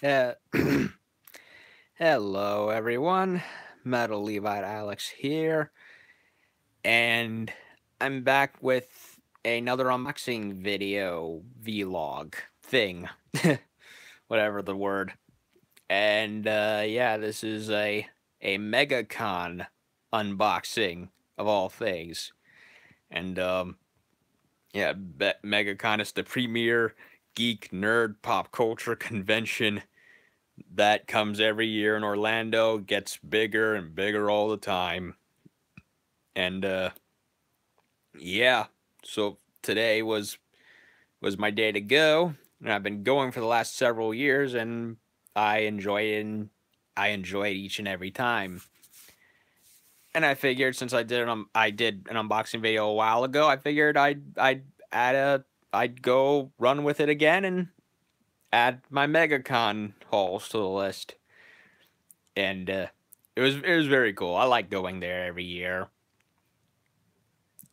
Uh, Hello, everyone. Metal Levite Alex here, and I'm back with another unboxing video vlog thing, whatever the word. And yeah, this is a MegaCon unboxing of all things. And yeah, MegaCon is the premier geek nerd pop culture convention that comes every year in Orlando, gets bigger and bigger all the time. And yeah, so today was my day to go, and I've been going for the last several years, and I enjoy it. And I enjoy it each and every time. And I figured since I did an unboxing video a while ago, I figured I'd go run with it again and add my MegaCon hauls to the list. And it was very cool. I like going there every year,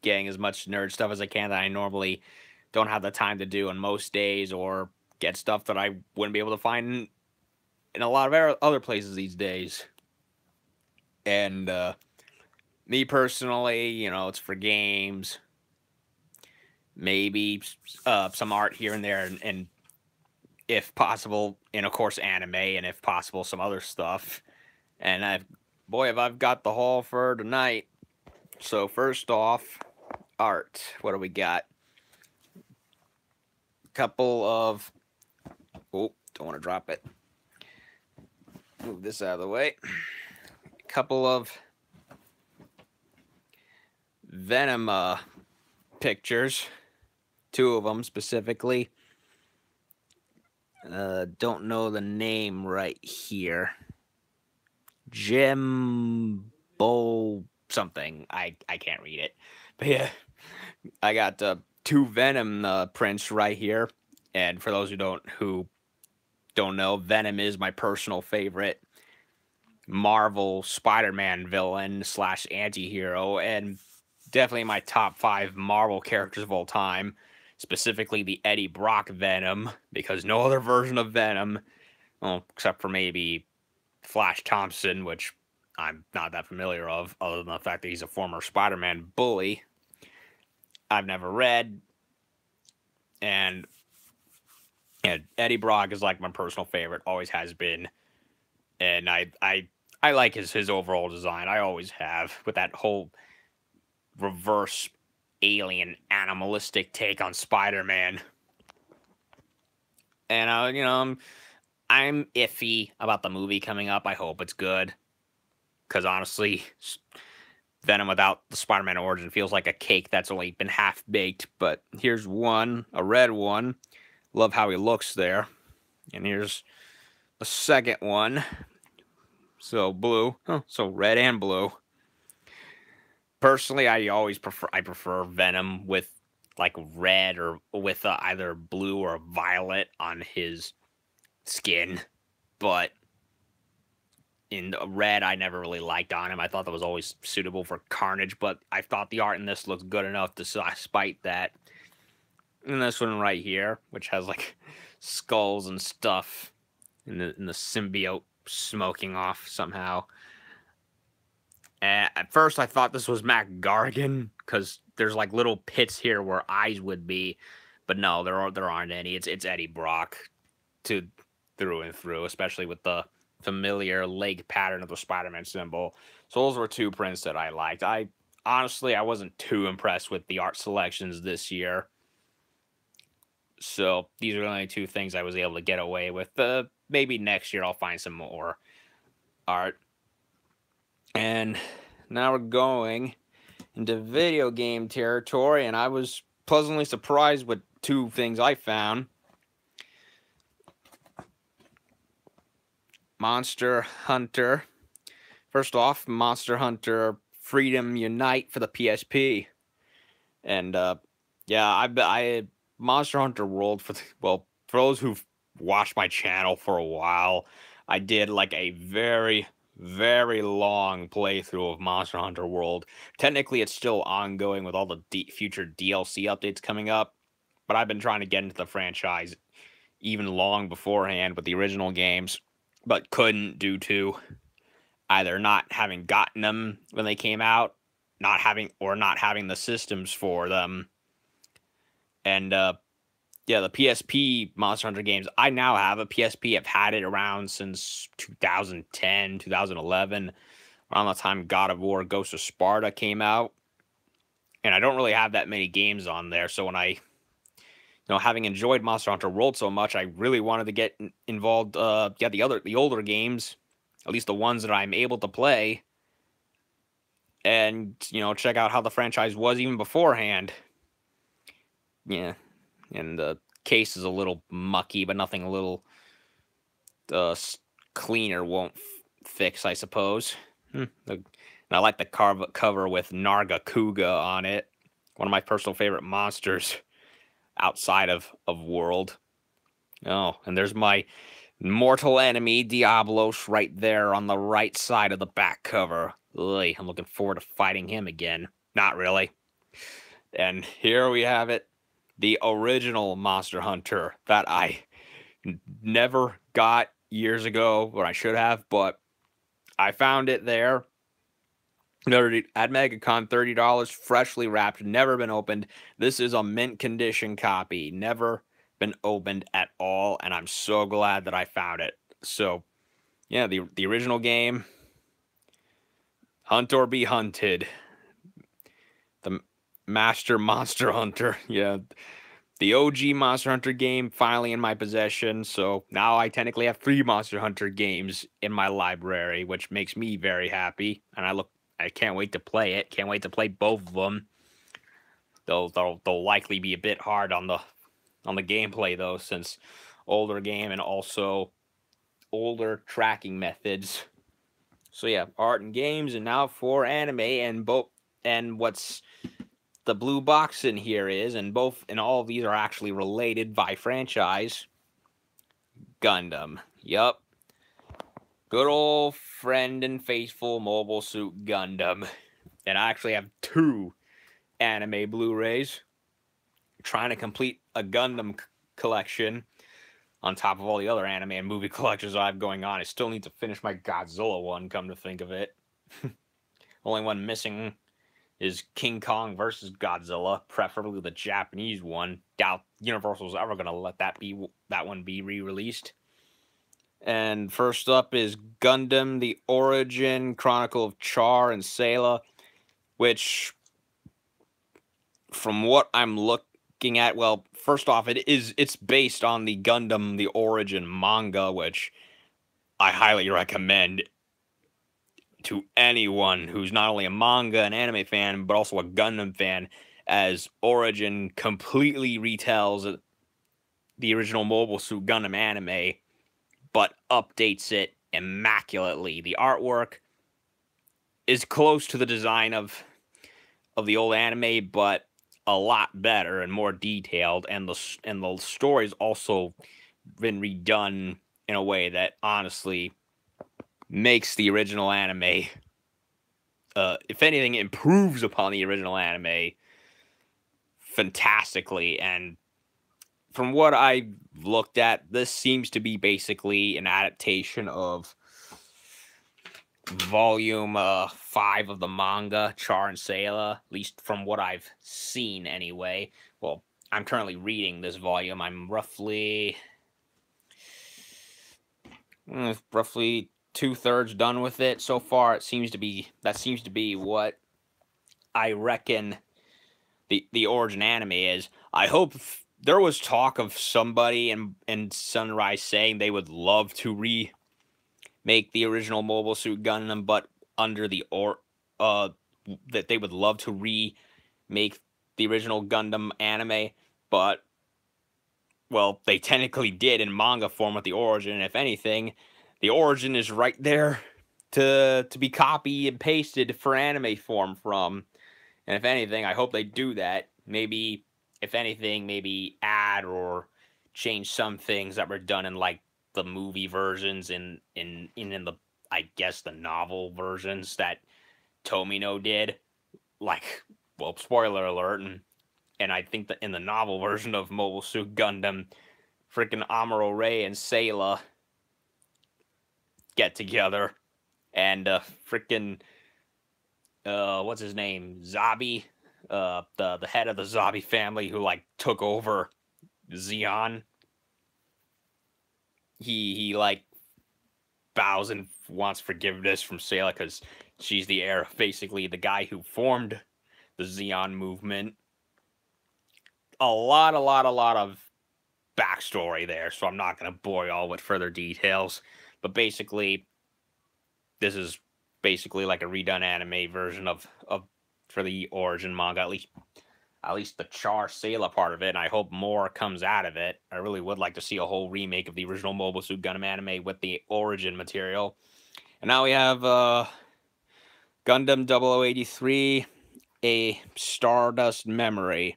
getting as much nerd stuff as I can that I normally don't have the time to do on most days, or get stuff that I wouldn't be able to find in a lot of other places these days. And me personally, it's for games, maybe some art here and there, and if possible, and of course anime, and if possible some other stuff. And boy, have I've got the haul for tonight. So first off, art. What do we got? Couple of, oh, don't want to drop it. Move this out of the way. Couple of Venom pictures. Two of them specifically. Don't know the name right here. Jimbo something. I can't read it. But yeah, I got two Venom prints right here. And for those who don't know, Venom is my personal favorite Marvel Spider-Man villain slash anti-hero, and definitely my top 5 Marvel characters of all time, specifically the Eddie Brock Venom, because no other version of Venom, well, except for maybe Flash Thompson, which I'm not that familiar of, other than the fact that he's a former Spider-Man bully, I've never read. And yeah, Eddie Brock is like my personal favorite, always has been. And I like his overall design. I always have, with that whole reverse alien animalistic take on Spider-Man. And I'm iffy about the movie coming up. I hope it's good, because honestly, Venom without the Spider-Man origin feels like a cake that's only been half baked. But here's one, a red one. Love how he looks there. And here's a second one. So blue. Oh, so red and blue. Personally, I prefer Venom with like red, or with either blue or violet on his skin. But in red, I never really liked on him. I thought that was always suitable for Carnage, but I thought the art in this looks good enough despite that. And this one right here, which has like skulls and stuff, in the symbiote smoking off somehow. At first, I thought this was Mac Gargan, because there's like little pits here where eyes would be, but no, there aren't any. It's Eddie Brock to through and through, especially with the familiar leg pattern of the Spider-Man symbol. So those were two prints that I liked. I honestly, I wasn't too impressed with the art selections this year. So these are the only two things I was able to get away with. Maybe next year I'll find some more art. And now we're going into video game territory, and I was pleasantly surprised with two things I found. Monster Hunter. First off, Monster Hunter Freedom Unite for the PSP. And yeah, I Monster Hunter World, for those who've watched my channel for a while, I did like a very long playthrough of Monster Hunter World. Technically, it's still ongoing with all the future DLC updates coming up, but I've been trying to get into the franchise even long beforehand with the original games, but couldn't due to either not having gotten them when they came out, not having the systems for them. And yeah, the PSP Monster Hunter games. I now have a PSP. I've had it around since 2010, 2011, around the time God of War Ghost of Sparta came out. And I don't really have that many games on there. So when I, having enjoyed Monster Hunter World so much, I really wanted to get involved. The older games, at least the ones that I'm able to play, and check out how the franchise was even beforehand. Yeah, and the case is a little mucky, but nothing a little cleaner won't fix, I suppose. And I like the cover with Nargacuga on it, one of my personal favorite monsters outside of World. Oh, and there's my mortal enemy, Diablos, right there on the right side of the back cover. Ugh, I'm looking forward to fighting him again. Not really. And here we have it, the original Monster Hunter that I never got years ago, or I should have, but I found it there. At MegaCon, $30, freshly wrapped, never been opened. This is a mint condition copy, never been opened at all, and I'm so glad that I found it. So, yeah, the original game, Hunt or Be Hunted, the Master Monster Hunter, yeah, the OG Monster Hunter game finally in my possession. So now I technically have 3 Monster Hunter games in my library, which makes me very happy, and I can't wait to play it. Can't wait to play both of them. They'll likely be a bit hard on the gameplay though, since older game and also older tracking methods. So yeah, art and games, and now for anime, and what's the blue box in here is, and all of these are actually related by franchise. Gundam. Yup. Good old friend and faithful Mobile Suit Gundam. And I actually have 2 anime Blu-rays. Trying to complete a Gundam collection on top of all the other anime and movie collections I have going on. I still need to finish my Godzilla one, come to think of it. Only one missing is King Kong versus Godzilla, preferably the Japanese one. Doubt Universal's ever going to let that one be re-released. And first up is Gundam: The Origin Chronicle of Char and Sayla, which, from what I'm looking at, well, first off, it's based on the Gundam: The Origin manga, which I highly recommend to anyone who's not only a manga and anime fan, but also a Gundam fan, as Origin completely retells the original Mobile Suit Gundam anime, but updates it immaculately. The artwork is close to the design of the old anime, but a lot better and more detailed, and the story's also been redone in a way that honestly makes the original anime, if anything, improves upon the original anime fantastically. And from what I looked at, this seems to be basically an adaptation of volume 5 of the manga, Char and Sayla, at least from what I've seen anyway. Well, I'm currently reading this volume. I'm roughly 2/3 done with it so far. That seems to be what I reckon the origin anime is. I hope there was talk of somebody in Sunrise saying they would love to remake the original Mobile Suit Gundam, but under that they would love to remake the original Gundam anime, but well, they technically did in manga form with the Origin. If anything, the Origin is right there to be copy and pasted for anime form from. And if anything, I hope they do that. Maybe, if anything, maybe add or change some things that were done in like the movie versions in the, I guess, the novel versions that Tomino did. Like, well, spoiler alert, and I think that in the novel version of Mobile Suit Gundam, freaking Amuro Ray and Sayla get together, and freaking what's his name, Zabi, the head of the Zabi family who like took over Zeon. He like bows and wants forgiveness from Sayla because she's the heir, basically the guy who formed the Zeon movement. A lot of backstory there, so I'm not going to bore y'all with further details. But basically, this is basically like a redone anime version of for the origin manga, at least the Char Sayla part of it, and I hope more comes out of it. I really would like to see a whole remake of the original Mobile Suit Gundam anime with the origin material. And now we have Gundam 0083, a Stardust Memory.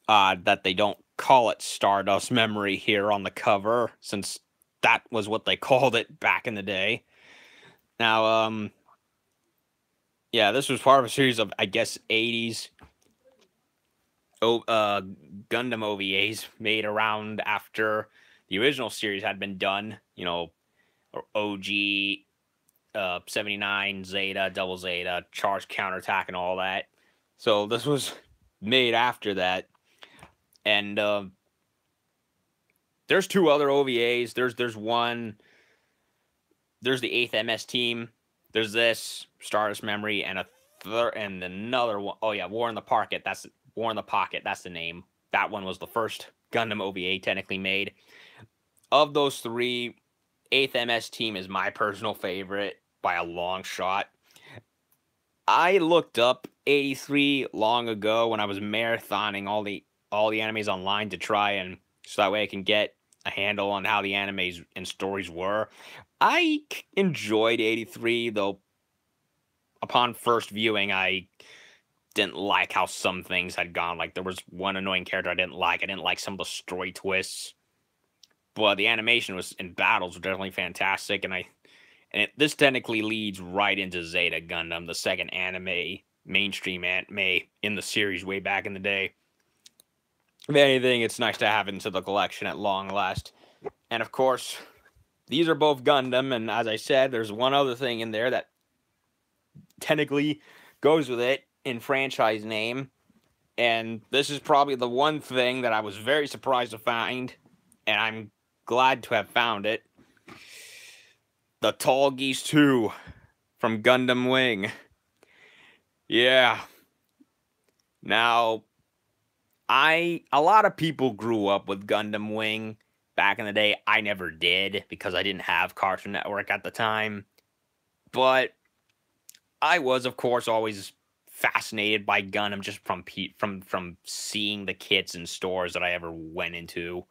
Odd that they don't call it Stardust Memory here on the cover, since that was what they called it back in the day. Now, yeah, this was part of a series of, I guess, 80s Gundam OVAs made around after the original series had been done. You know, OG, 79, Zeta, Double Zeta, Charge Counterattack, and all that. So this was made after that. And there's two other OVAs. There's one. There's the 8th MS team. There's this Stardust Memory and and another one. Oh yeah, War in the Pocket. That's War in the Pocket. That's the name. That one was the first Gundam OVA technically made. Of those three, 8th MS team is my personal favorite by a long shot. I looked up 83 long ago when I was marathoning all the animes online to try and so that way I can get a handle on how the animes and stories were. I enjoyed 83, though upon first viewing I didn't like how some things had gone. Like there was one annoying character I didn't like. I didn't like some of the story twists. But the animation was in battles were definitely fantastic, and this technically leads right into Zeta Gundam, the second mainstream anime in the series way back in the day. If anything, it's nice to have it into the collection at long last. And of course, these are both Gundam, and as I said, there's one other thing in there that technically goes with it in franchise name. And this is probably the one thing that I was very surprised to find, and I'm glad to have found it. The Tallgeese 2 from Gundam Wing. Yeah. Now, a lot of people grew up with Gundam Wing back in the day. I never did because I didn't have Cartoon Network at the time. But I was, of course, always fascinated by Gundam just from seeing the kits in stores that I ever went into.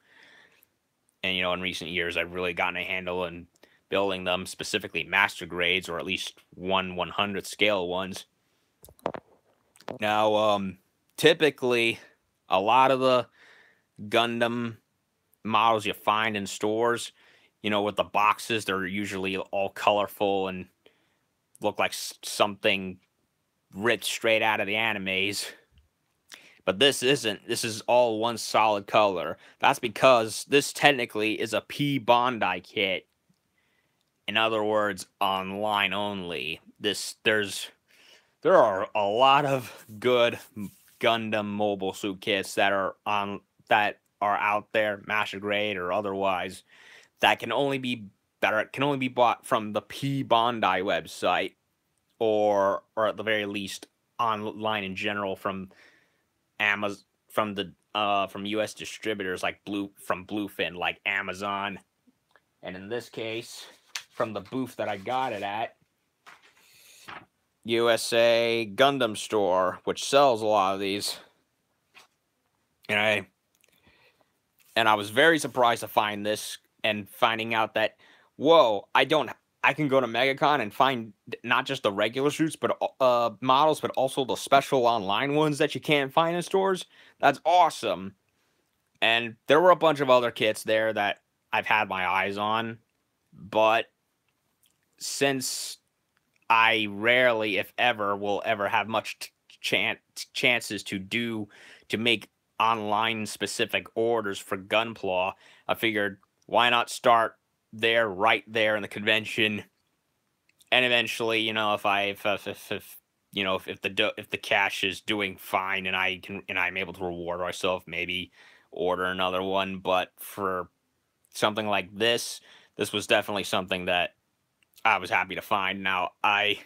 And, you know, in recent years, I've really gotten a handle on building them, specifically master grades, or at least 1/100th scale ones. Now, typically, a lot of the Gundam models you find in stores, you know, with the boxes, they're usually all colorful and look like something ripped straight out of the animes. But this isn't. This is all one solid color. That's because this technically is a P Bondi kit. In other words, online only. There are a lot of good Gundam mobile suit kits that are out there, master grade or otherwise, that can only be bought from the P Bondi website, or at the very least online in general from Amazon, from US distributors like Bluefin, like Amazon, and in this case, from the booth that I got it at, USA Gundam Store, which sells a lot of these. And I was very surprised to find this and finding out that, whoa, I can go to MegaCon and find not just the regular suits, but models, but also the special online ones that you can't find in stores. That's awesome. And there were a bunch of other kits there that I've had my eyes on, but since I rarely, if ever, will ever have much chances to make online specific orders for Gunpla, I figured why not start there, right there in the convention, and eventually, if the cash is doing fine and I'm able to reward myself, maybe order another one. But for something like this was definitely something that I was happy to find. Now I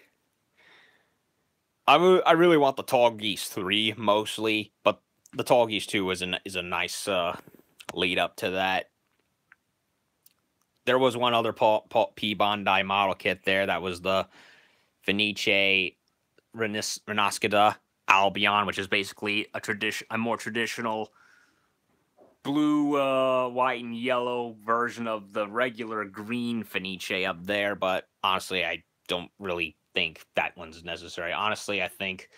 really want the Tall Geese 3 mostly, but the Tall Geese 2 is a nice lead up to that. There was one other Paul P. Bondi model kit there. That was the Fenice Renascida Albion, which is basically a more traditional blue, white, and yellow version of the regular green Fenice up there. But honestly, I don't really think that one's necessary. Honestly, I think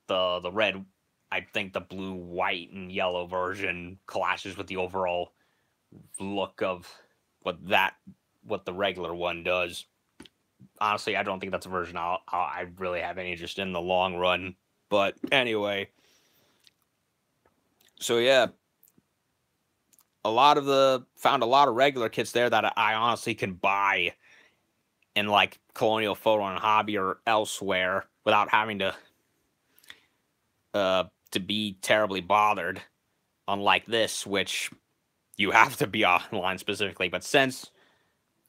the red, I think the blue, white, and yellow version clashes with the overall look of what the regular one does. Honestly, I don't think that's a version I really have any interest in the long run. But anyway, so yeah, found a lot of regular kits there that I honestly can buy in like Colonial Photo and Hobby or elsewhere without having to be terribly bothered. Unlike this, which you have to be online specifically. But since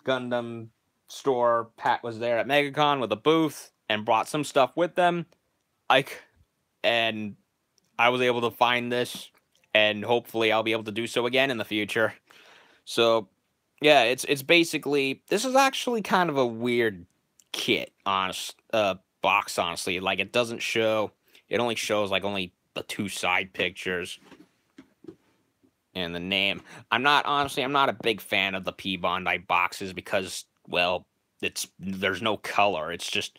Gundam Store Pat was there at MegaCon with a booth and brought some stuff with them, I was able to find this, and hopefully I'll be able to do so again in the future. So yeah, it's basically, this is actually kind of a weird kit, box, honestly. Like, it only shows like only the 2 side pictures and the name. I'm not a big fan of the P. Bondi boxes because, well, there's no color. It's just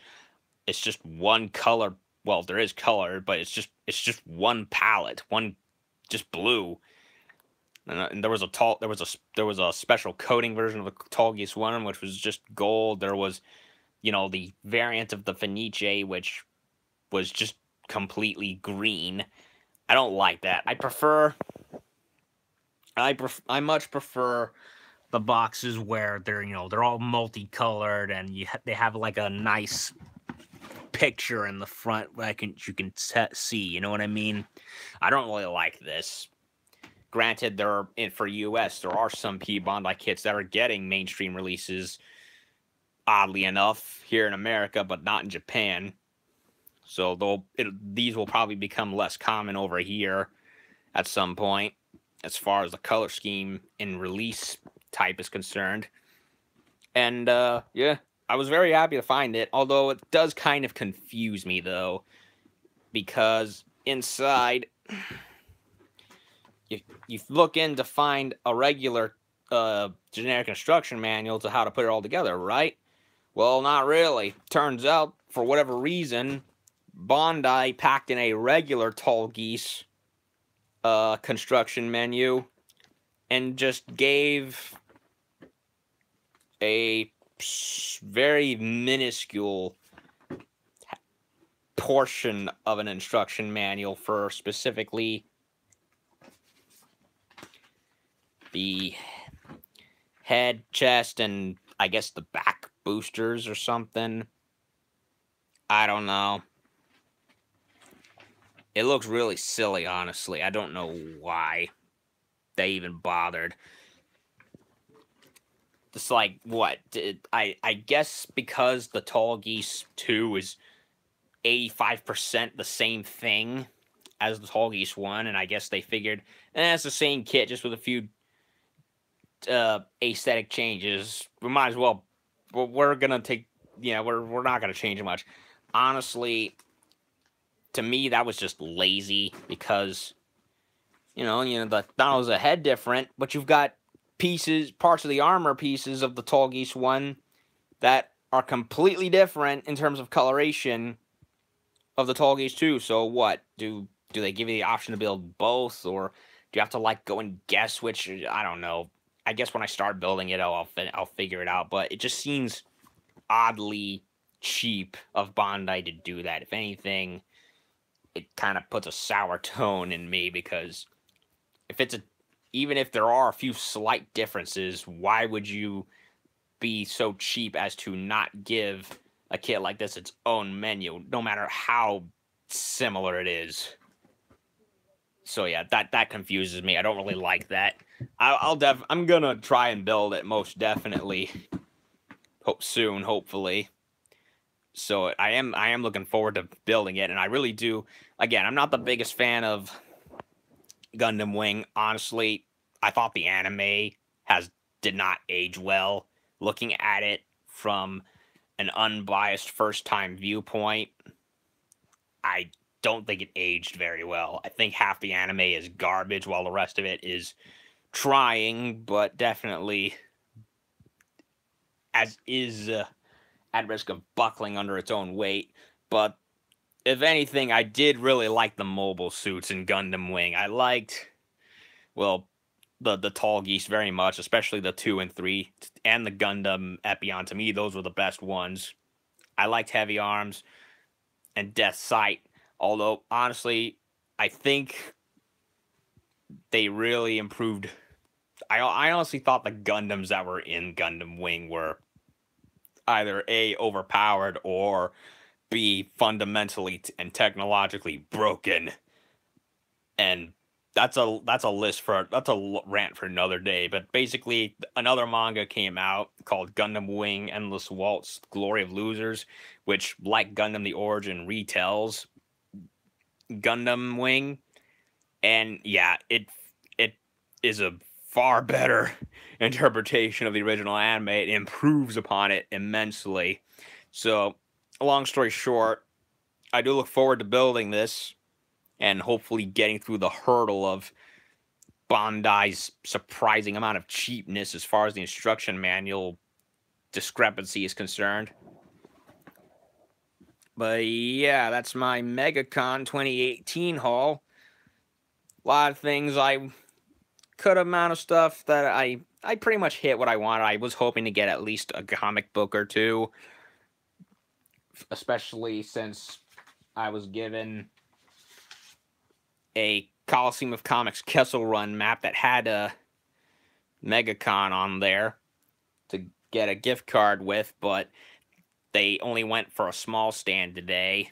one color. Well, there is color, but it's just one palette, one just blue. And there was a special coating version of the Tall Geese 1, which was just gold. There was, the variant of the Fenice, which was just completely green. I don't like that. I much prefer the boxes where they're all multicolored and they have like a nice picture in the front you can see. You know what I mean? I don't really like this. Granted, for US, there are some P. Bondi kits that are getting mainstream releases, oddly enough, here in America, but not in Japan. So these will probably become less common over here at some point, as far as the color scheme and release type is concerned. And yeah, I was very happy to find it, although it does kind of confuse me, though, because inside, you look in to find a regular generic instruction manual to how to put it all together, right? Well, not really. Turns out, for whatever reason, Bondi packed in a regular Tall Geese construction menu and just gave a very minuscule portion of an instruction manual for specifically the head, chest, and I guess the back boosters or something. I don't know. It looks really silly, honestly. I don't know why they even bothered. It's like, what? I guess because the Tall Geese 2 is 85% the same thing as the Tall Geese 1, and I guess they figured, it's the same kit, just with a few aesthetic changes. We might as well. We're gonna take. We're not gonna change much. Honestly, to me, that was just lazy because, the not only is the head different, but you've got parts of the armor pieces of the Tall Geese 1 that are completely different in terms of coloration of the Tall Geese 2. So what? Do they give you the option to build both, or do you have to go and guess which? I don't know. I guess when I start building it, I'll figure it out. But it just seems oddly cheap of Bondi to do that. If anything, it kind of puts a sour tone in me, because if it's a even if there are a few slight differences, why would you be so cheap as to not give a kit like this its own menu, no matter how similar it is? So yeah, that confuses me. I don't really like that. I'm gonna try and build it most definitely. Soon, hopefully. So I am looking forward to building it, and I really do. Again, I'm not the biggest fan of Gundam Wing. Honestly, I thought the anime has did not age well. Looking at it from an unbiased first time viewpoint, I don't think it aged very well. I think half the anime is garbage, while the rest of it is trying, but definitely as is at risk of buckling under its own weight. But if anything, I did really like the mobile suits in Gundam Wing. I liked, well, the Tall Geese very much, especially the 2 and 3, and the Gundam Epion. To me, those were the best ones. I liked Heavy Arms and Death Sight, although honestly, I think they really improved. I honestly thought the Gundams that were in Gundam Wing were either A, overpowered, or B, fundamentally and technologically broken. And that's a list for that's a rant for another day. But basically, another manga came out called Gundam Wing Endless Waltz: Glory of Losers, which, like Gundam the Origin, retells Gundam Wing, and yeah, it is a far better interpretation of the original anime. It improves upon it immensely. So, long story short, I do look forward to building this and hopefully getting through the hurdle of Bandai's surprising amount of cheapness as far as the instruction manual discrepancy is concerned. But yeah, that's my MegaCon 2018 haul. A lot of things I cut amount of stuff that I pretty much hit what I wanted. I was hoping to get at least a comic book or two, especially since I was given a Coliseum of Comics Kessel Run map that had a MegaCon on there to get a gift card with, but they only went for a small stand today.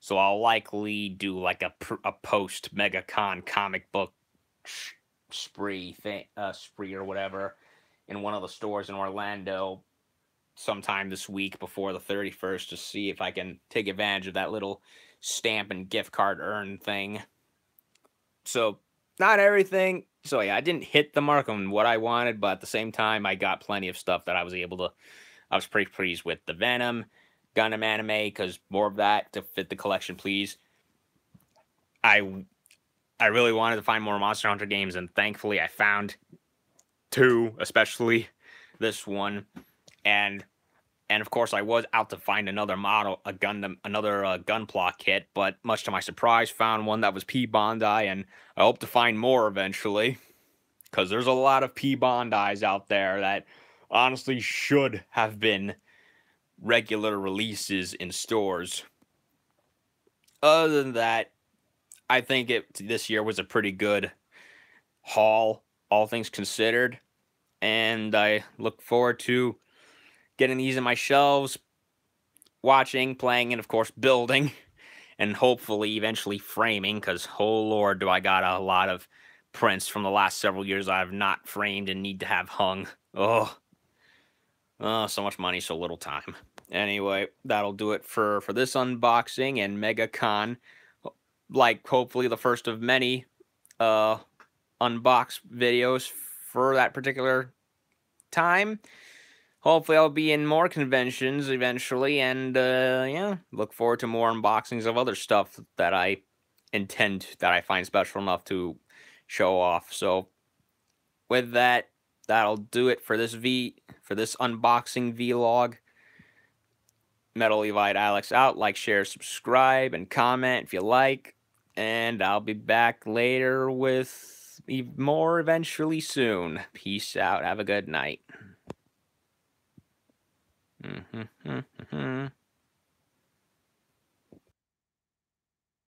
So I'll likely do like a post MegaCon comic book spree or whatever in one of the stores in Orlando sometime this week before the 31st, to see if I can take advantage of that little stamp and gift card earn thing. So not everything. So yeah, I didn't hit the mark on what I wanted, but at the same time, I got plenty of stuff that I was pretty pleased with. The Venom, Gundam anime, because more of that to fit the collection, please. I really wanted to find more Monster Hunter games, and thankfully I found two, especially this one. And of course I was out to find another model, another Gunpla kit, but much to my surprise found one that was P Bandai, and I hope to find more eventually, because there's a lot of P Bandais out there that honestly should have been regular releases in stores. Other than that, I think this year was a pretty good haul, all things considered, and I look forward to getting these in my shelves, watching, playing, and of course building, and hopefully eventually framing, because oh lord, do I got a lot of prints from the last several years I have not framed and need to have hung. Oh, so much money, so little time. Anyway, that'll do it for this unboxing and MegaCon. Like, hopefully the first of many unbox videos for that particular time. Hopefully I'll be in more conventions eventually, and yeah, look forward to more unboxings of other stuff that I find special enough to show off. So with that, that'll do it for this unboxing vlog. Metal Levite Alex out. Like, share, subscribe, and comment if you like. And I'll be back later with more eventually soon. Peace out. Have a good night.